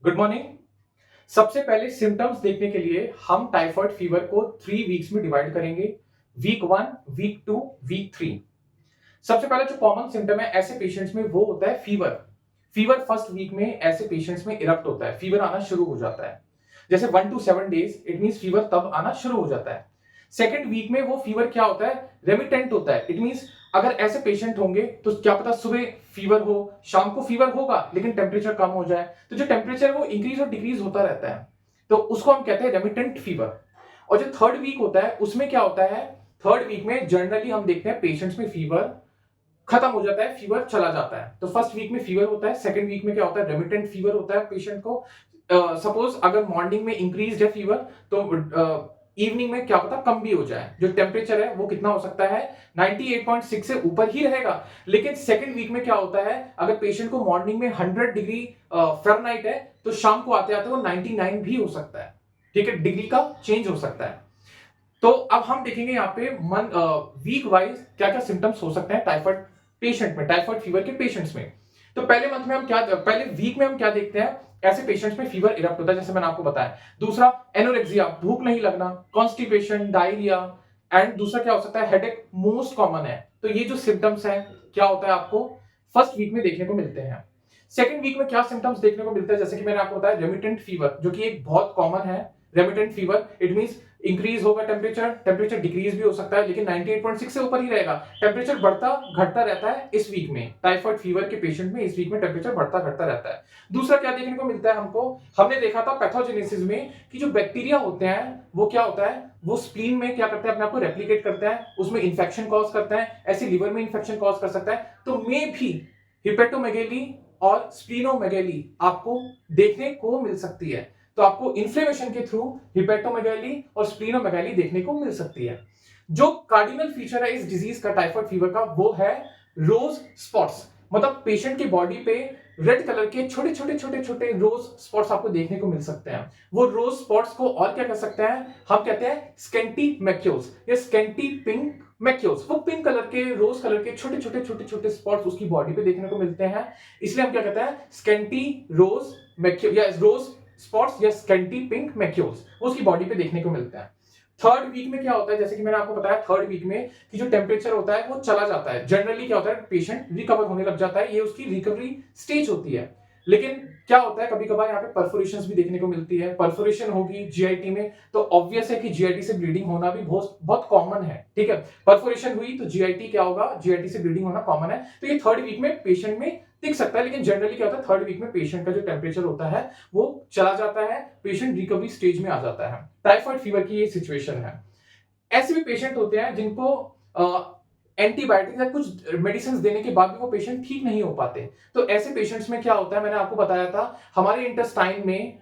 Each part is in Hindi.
Good morning. सबसे पहले सिम्टम्स देखने के लिए हम टाइफॉइड फीवर को 3 वीक्स में डिवाइड करेंगे। Week 1, week 2, week 3। सबसे पहले जो कॉमन सिम्टम है ऐसे पेशेंट्स में वो होता है फीवर। फीवर फर्स्ट वीक में ऐसे पेशेंट्स में इरप्ट होता है, फीवर आना शुरू हो जाता है। जैसे 1 to 7 days it means fever तब आना शुरू हो जाता है। सेकेंड वीक में वो फीवर क्या होता है, रेमिटेंट होता है। इट मींस अगर ऐसे पेशेंट होंगे तो क्या पता सुबह फीवर हो, शाम को फीवर होगा लेकिन टेम्परेचर कम हो जाए, तो जो टेम्परेचर वो इंक्रीज और डिक्रीज होता रहता है, तो उसको हम कहते हैं रेमिटेंट फीवर। और जो थर्ड वीक होता है उसमें क्या होता है, थर्ड वीक में जनरली हम देखते हैं पेशेंट्स में फीवर खत्म हो जाता है, फीवर चला जाता है। तो फर्स्ट वीक में फीवर होता है, सेकंड वीक में क्या होता है, रेमिटेंट फीवर होता है पेशेंट को। सपोज अगर मॉर्निंग में इंक्रीज है फीवर तो इवनिंग में क्या पता कम भी हो जाए। जो टेम्परेचर है वो कितना हो सकता है, 98.6 से ऊपर ही रहेगा। लेकिन सेकंड वीक में क्या होता है, अगर पेशेंट को मॉर्निंग में 100 डिग्री फ़ारेनहाइट है तो शाम को आते आते वो 99 भी हो सकता है। ठीक है, डिग्री का चेंज हो सकता है। तो अब हम देखेंगे यहाँ पे वीक वाइज क्या क्या सिम्टम्स हो सकते हैं टाइफाइड पेशेंट में, टाइफाइड फीवर के पेशेंट्स में। तो पहले वीक में हम क्या देखते हैं, ऐसे पेशेंट्स में फीवर इरप्ट होता है जैसे मैंने आपको बताया। दूसरा एनोरेक्सिया, भूख नहीं लगना, कॉन्स्टिपेशन, डायरिया। एंड दूसरा क्या हो सकता है, हेडेक मोस्ट कॉमन है। तो ये जो सिम्टम्स है क्या होता है आपको फर्स्ट वीक में देखने को मिलते हैं। सेकेंड वीक में क्या सिम्टम्स देखने को मिलते हैं, जैसे कि मैंने आपको बताया रेमिटेंट फीवर, जो कि एक बहुत कॉमन है। Remittent fever it means increase होगा टेम्परेचर, टेम्परेचर डिक्रीज भी हो सकता है लेकिन 98.6 से ऊपर ही रहेगा। टेम्परेचर बढ़ता घटता रहता है इस वीक में, टाइफाइड फीवर के पेशेंट में इस वीक में टेम्परेचर बढ़ता घटता रहता है। दूसरा क्या देखने को मिलता है हमको, हमने देखा था पैथोजेनेसिस में कि जो बैक्टीरिया होते हैं वो क्या होता है, वो स्प्लीन में क्या करते हैं, अपने आप को रेप्लिकेट करते हैं, उसमें इंफेक्शन कॉज करते हैं, ऐसे लिवर में इंफेक्शन कॉज कर सकता है। तो मे भी हिपेटोमेगेली और स्प्लीनोमेगेली आपको देखने को मिल सकती है। तो आपको इन्फ्लेमेशन के थ्रू हिपेटोमेगैली और स्प्लीनोमेगैली देखने को मिल सकती है। जो कार्डिनल फीचर है इस डिजीज का, टाइफाइड फीवर का, वो है रोज स्पॉट्स। मतलब पेशेंट की बॉडी पे रेड कलर के छोटे छोटे छोटे छोटे रोज स्पॉट्स आपको देखने को मिल सकते हैं। वो रोज स्पॉट्स को और क्या कह सकते हैं, हम कहते हैं स्केंटी मैक्यूल्स या स्केंटी पिंक मैक्यूल्स। वो पिंक कलर के, रोज कलर के छोटे छोटे छोटे छोटे स्पॉट्स उसकी बॉडी पे देखने को मिलते हैं, इसलिए हम क्या कहते हैं स्केंटी रोज मैक्यूल या रोज स्पॉट्स या स्केंटी पिंक मैक्यूल्स उसकी बॉडी पे देखने को मिलता है। थर्ड वीक में क्या होता है, जैसे कि मैंने आपको बताया थर्ड वीक में कि जो टेम्परेचर होता है वो चला जाता है। जनरली क्या होता है, पेशेंट रिकवर होने लग जाता है, ये उसकी रिकवरी स्टेज होती है। लेकिन क्या होता है, कभी कभार यहाँ पे परफोरेशंस भी देखने को मिलती है। परफोरेशन होगी जीआईटी में तो ऑब्वियस है कि जीआईटी से ब्लीडिंग होना भी बहुत बहुत कॉमन है। ठीक है, परफोरेशन हुई तो जीआईटी क्या होगा, जीआईटी से ब्लीडिंग होना कॉमन है। तो ये थर्ड वीक में पेशेंट में दिख सकता है। लेकिन जनरली क्या होता है, थर्ड वीक में पेशेंट का जो टेम्परेचर होता है वो चला जाता है, पेशेंट रिकवरी स्टेज में आ जाता है। टाइफाइड फीवर की ये सिचुएशन है। ऐसे भी पेशेंट होते हैं जिनको एंटीबायोटिक या कुछ मेडिसिन देने के बाद भी वो पेशेंट ठीक नहीं हो पाते। तो ऐसे पेशेंट्स में क्या होता है, मैंने आपको बताया था हमारे इंटेस्टाइन में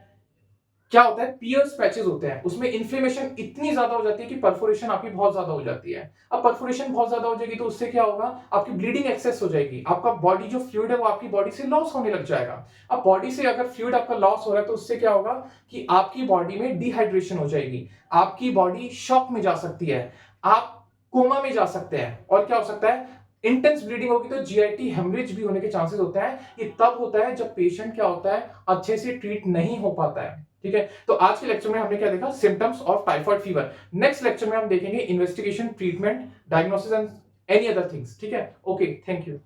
क्या होता है, पियर्स पैचेस होते हैं, उसमें इन्फ्लेमेशन इतनी ज्यादा हो जाती है कि परफोरेशन आपकी बहुत ज्यादा हो जाती है। अब परफोरेशन बहुत ज्यादा हो जाएगी तो उससे क्या होगा, आपकी ब्लीडिंग एक्सेस हो जाएगी, आपका बॉडी जो फ्लूइड है वो आपकी बॉडी से लॉस होने लग जाएगा। अब बॉडी से अगर फ्लूइड आपका लॉस हो रहा है तो उससे क्या होगा कि आपकी बॉडी में डिहाइड्रेशन हो जाएगी, आपकी बॉडी शॉक में जा सकती है, आप कोमा में जा सकते हैं। और क्या हो सकता है, इंटेंस ब्लीडिंग होगी तो जीआईटी हेमरेज भी होने के चांसेस होते हैं। ये तब होता है जब पेशेंट क्या होता है, अच्छे से ट्रीट नहीं हो पाता है। ठीक है, तो आज के लेक्चर में हमने क्या देखा, symptoms of typhoid fever. Next lecture में हम देखेंगे investigation, treatment, diagnosis and any other things. ठीक है, ओके, थैंक यू।